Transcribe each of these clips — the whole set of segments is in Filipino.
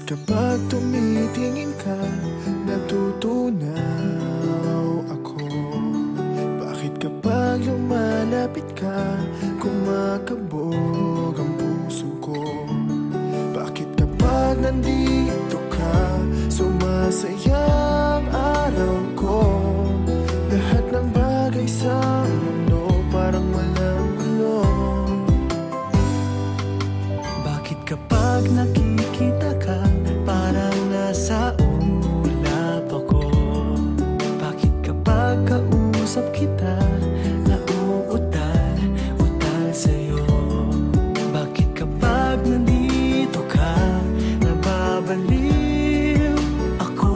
Kapag tumitingin ka, natutunaw ako. Bakit kapag lumalapit ka, kumakabog ang puso ko? Bakit kapag nandito ka, sumasaya ang araw ko? Lahat ng bagay sa mundo parang walang gulo. Bakit kapag nakikita ka, parang nasa ulap ako? Bakit kapag kausap kita, nauutal sa'yo? Bakit kapag nandito ka, nababaliw ako?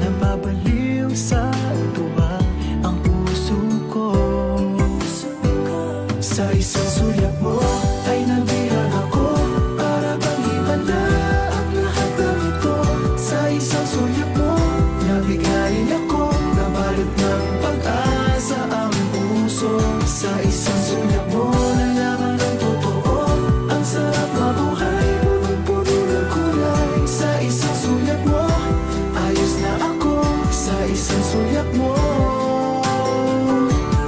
Nababaliw sa tuwa ang puso ko. Sa isang sulyap mo ay nabihan ako, para bang himala ang lahat ng ito. Sa isang sulyap mo, nabigayin ako, nabalot ng pag-asa ang puso. Sa isang sulyap mo, nalaman ng totoo, ang sarap mabuhay, punong-puno ng kulay. Sa isang sulyap mo, ayos na ako. Sa isang sulyap mo,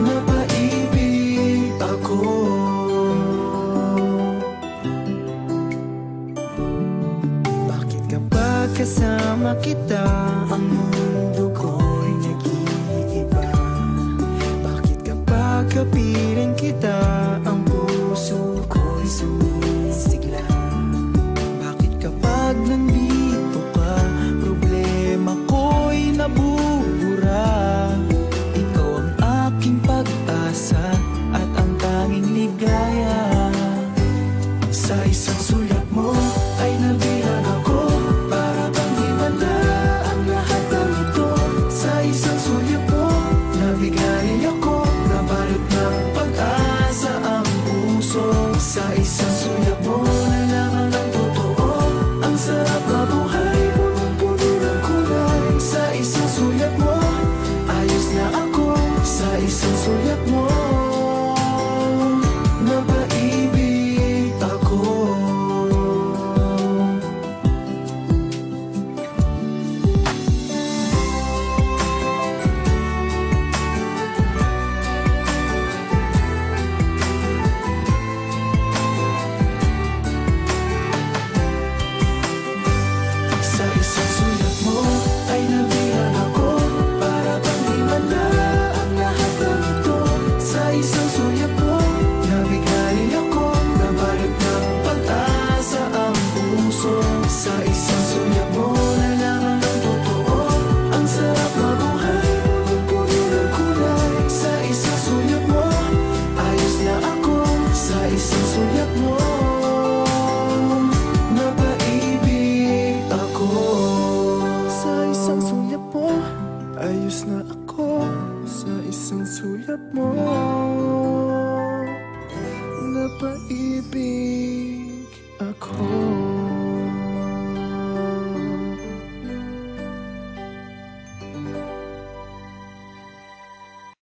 napaibig ako. Bakit kapag kasama kita, ang mundo ko'y nag-iiba? Bakit kapag kapiling kita, ang puso ko'y sumisigla? Bakit kapag nandito ka, problema ko'y nabubura? Ikaw ang aking pag-asa at ang tanging ligaya. Sa isang sulyap mo ay nabihan ako, para bang himala ang lahat ng ito. Sa isang sulyap mo, nabigayin ako, nabalot ng pag-asa ang puso. Sa isang sulyap mo, nalaman ng totoo, ang sarap mabuhay, punong-puno ng kulay. Sa isang sulyap mo, ayos na ako. Sa isang sulyap mo, napaibig ako. Sa isang sulyap mo ay nabihan ako, para bang himala ang lahat ng ito. Sa isang sulyap mo, nabigayin ako, nabalot ng pag-asa ang puso. Sa isang sulyap mo, nalaman ng totoo, ang sarap mabuhay, punong-puno ng kulay. Sa isang sulyap mo, ayos na ako. Sa isang sulyap mo, napaibig ako. Sa isang sulyap mo, ayos na ako. Sa isang sulyap mo, napaibig ako.